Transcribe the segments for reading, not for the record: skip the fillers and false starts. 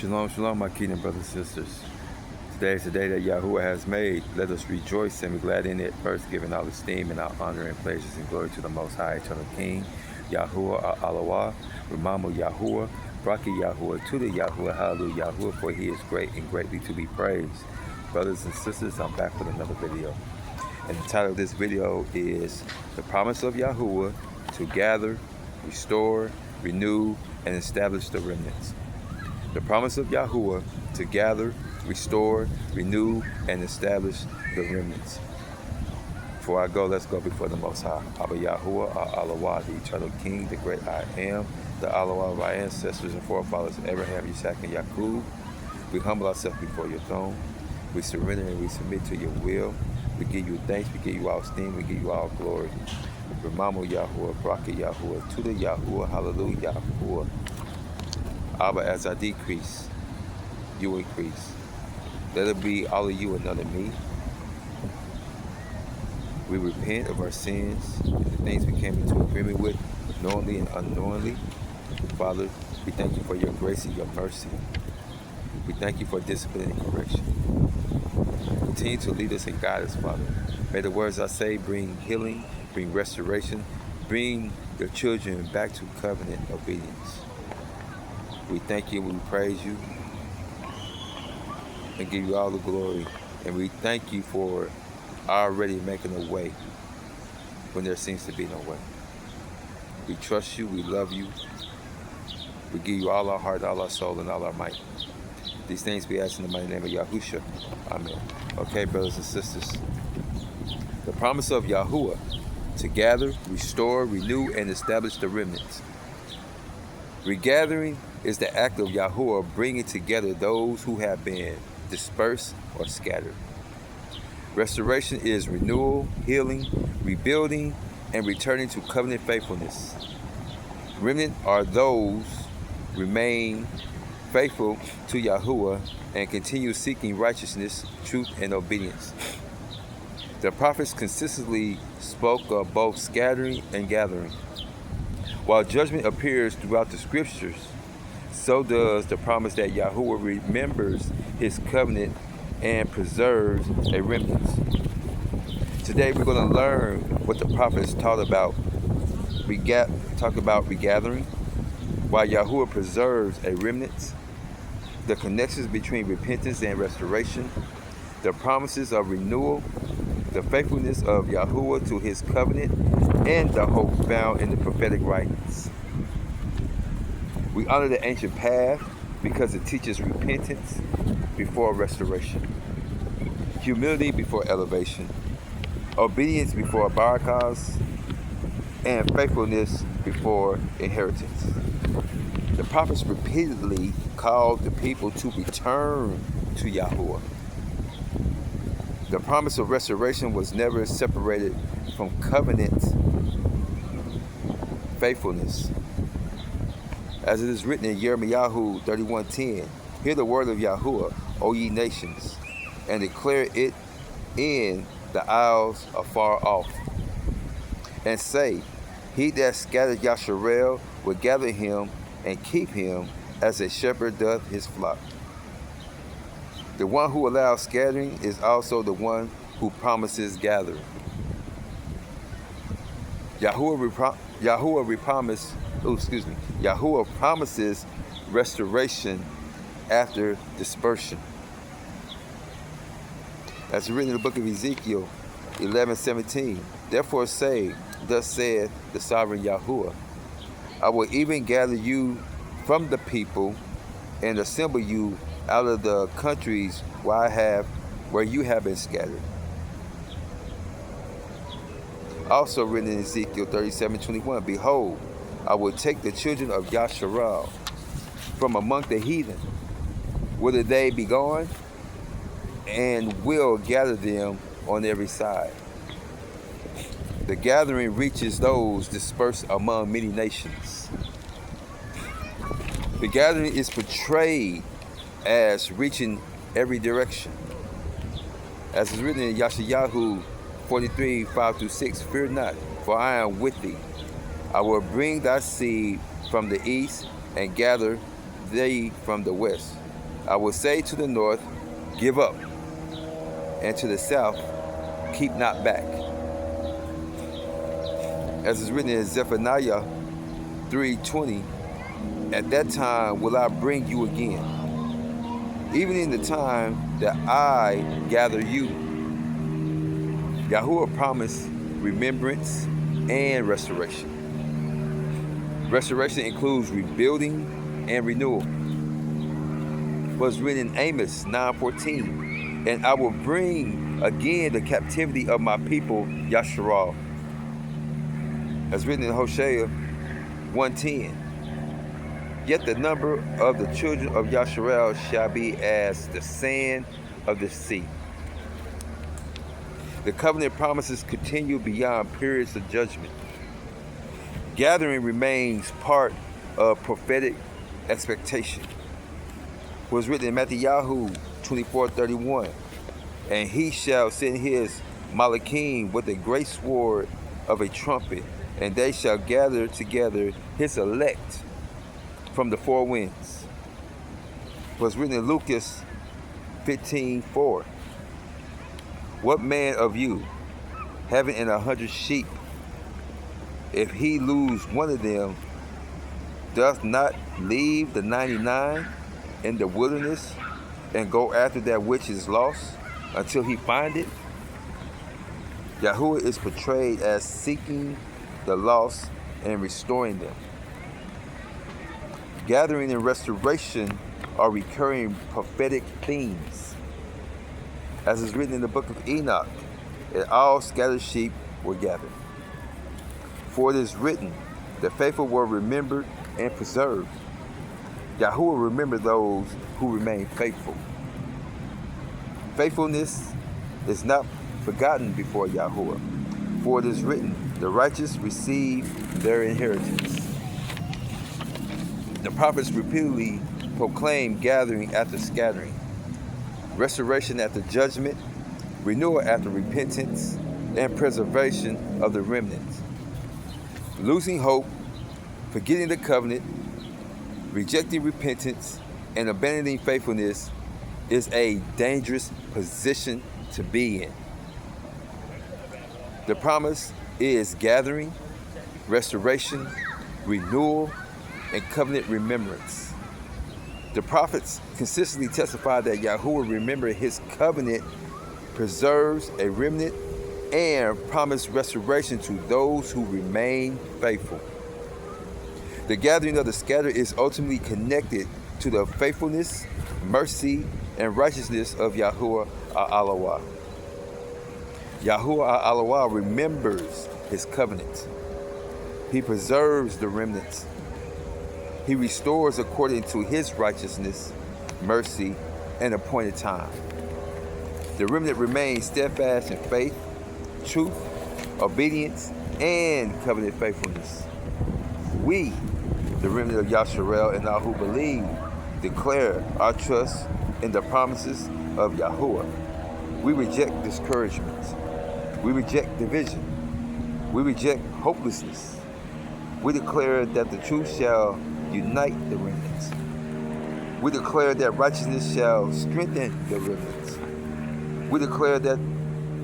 Shalom, shalom, my kingdom brothers and sisters. Today is the day that Yahuah has made. Let us rejoice and be glad in it. First, giving all esteem and all honor and praises and glory to the Most High, Eternal King, Yahuah, Yahuah, Remamo Yahuah, Braki Yahuah, to the Yahuah, Hallelujah Yahuah, for He is great and greatly to be praised. Brothers and sisters, I'm back with another video. And the title of this video is The Promise of Yahuah to Gather, Restore, Renew, and Establish the Remnants. The promise of Yahuah to gather, restore, renew, and establish the remnants. Before I go, let's go before the Most High. Abba Yahuah, Yahuah, the Eternal King, the Great I Am, the Yahuah of our ancestors and forefathers, Abraham, Isaac, and Yaqub. We humble ourselves before your throne. We surrender and we submit to your will. We give you thanks, we give you all esteem, we give you all glory. Remamo Yahuah, Braki Yahuah, to the Yahuah, Hallelujah Yahuah. Abba, as I decrease, you increase. Let it be all of you and none of me. We repent of our sins and the things we came into agreement with, knowingly and unknowingly. Father, we thank you for your grace and your mercy. We thank you for discipline and correction. Continue to lead us and guide us, Father. May the words I say bring healing, bring restoration, bring your children back to covenant obedience. We thank you, we praise you, and give you all the glory. And we thank you for already making a way when there seems to be no way. We trust you, we love you. We give you all our heart, all our soul, and all our might. These things we ask in the mighty name of Yahushua. Amen. Okay, brothers and sisters. The promise of Yahuah to gather, restore, renew, and establish the remnants. Regathering is the act of Yahuah bringing together those who have been dispersed or scattered. Restoration is renewal, healing, rebuilding, and returning to covenant faithfulness. Remnant are those remain faithful to Yahuah and continue seeking righteousness, truth, and obedience. The prophets consistently spoke of both scattering and gathering. While judgment appears throughout the scriptures, so does the promise that Yahuah remembers his covenant and preserves a remnant. Today we're going to learn what the prophets taught about, regathering, while Yahuah preserves a remnant, the connections between repentance and restoration, the promises of renewal, the faithfulness of Yahuah to his covenant, and the hope found in the prophetic writings. We honor the ancient path because it teaches repentance before restoration, humility before elevation, obedience before barakas, and faithfulness before inheritance. The prophets repeatedly called the people to return to Yahuah. The promise of restoration was never separated from covenant faithfulness. As it is written in Jeremiah 31:10, hear the word of Yahuah, O ye nations, and declare it in the isles afar off. And say, he that scattered Yasharel will gather him and keep him as a shepherd doth his flock. The one who allows scattering is also the one who promises gathering. Yahuah promises restoration after dispersion. As written in the book of Ezekiel 11:17, therefore say, thus saith the sovereign Yahuah, I will even gather you from the people and assemble you out of the countries where you have been scattered. Also written in Ezekiel 37:21, behold, I will take the children of Yasharal from among the heathen, whither they be gone, and will gather them on every side. The gathering reaches those dispersed among many nations. The gathering is portrayed as reaching every direction. As is written in Yeshayahu 43:5-6, fear not, for I am with thee. I will bring thy seed from the east and gather thee from the west. I will say to the north, give up, and to the south, keep not back. As is written in Zephaniah 3:20, at that time will I bring you again, even in the time that I gather you. Yahuah promised remembrance and restoration. Restoration includes rebuilding and renewal. Was written in Amos 9:14, and I will bring again the captivity of my people, Yasharal. As written in Hosea 1:10, yet the number of the children of Yasharal shall be as the sand of the sea. The covenant promises continue beyond periods of judgment. Gathering remains part of prophetic expectation. Was written in Matthew 24:31, and he shall send his Malachim with a great sword of a trumpet, and they shall gather together his elect from the four winds. Was written in Lucas 15:4. What man of you, having 100 sheep, if he lose one of them, doth not leave the 99 in the wilderness and go after that which is lost until he find it? Yahuah is portrayed as seeking the lost and restoring them. Gathering and restoration are recurring prophetic themes. As is written in the book of Enoch, and all scattered sheep were gathered. For it is written, the faithful were remembered and preserved. Yahuah remembered those who remain faithful. Faithfulness is not forgotten before Yahuah, for it is written, the righteous receive their inheritance. The prophets repeatedly proclaim gathering after scattering, restoration after judgment, renewal after repentance, and preservation of the remnant. Losing hope, forgetting the covenant, rejecting repentance, and abandoning faithfulness is a dangerous position to be in. The promise is gathering, restoration, renewal, and covenant remembrance. The prophets consistently testify that Yahuah remembered his covenant, preserves a remnant, and promised restoration to those who remain faithful. The gathering of the scattered is ultimately connected to the faithfulness, mercy, and righteousness of Yahuah Al-Alawah. Yahuah Al-Alawah remembers his covenant. He preserves the remnants. He restores according to his righteousness, mercy, and appointed time. The remnant remains steadfast in faith, truth, obedience, and covenant faithfulness. We, the remnant of Yasharel and all who believe, declare our trust in the promises of Yahuah. We reject discouragement. We reject division. We reject hopelessness. We declare that the truth shall unite the remnants. We declare that righteousness shall strengthen the remnants. We declare that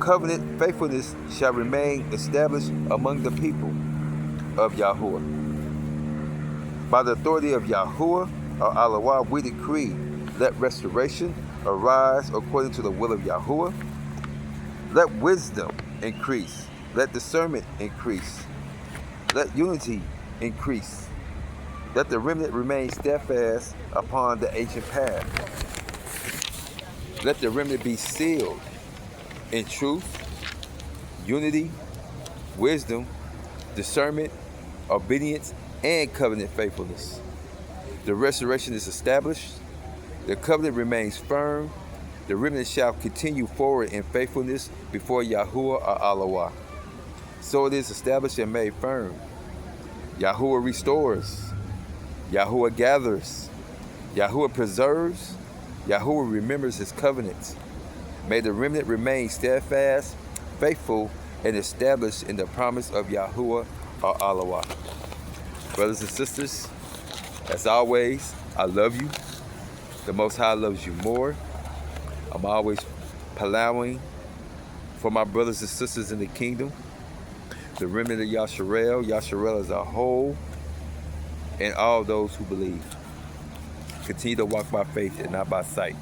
covenant faithfulness shall remain established among the people of Yahuah. By the authority of Yahuah Al-Alawah, we decree, let restoration arise according to the will of Yahuah. Let wisdom increase. Let discernment increase. Let unity increase. Let the remnant remain steadfast upon the ancient path. Let the remnant be sealed in truth, unity, wisdom, discernment, obedience, and covenant faithfulness. The restoration is established. The covenant remains firm. The remnant shall continue forward in faithfulness before Yahuah Al-Alawah. So it is established and made firm. Yahuah restores. Yahuah gathers. Yahuah preserves. Yahuah remembers his covenants. May the remnant remain steadfast, faithful, and established in the promise of Yahuah Al-Alawah. Brothers and sisters, as always, I love you. The Most High loves you more. I'm always plowing for my brothers and sisters in the kingdom. The remnant of Yasharel as a whole, and all those who believe. Continue to walk by faith and not by sight.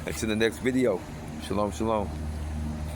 Until the next video, shalom, shalom.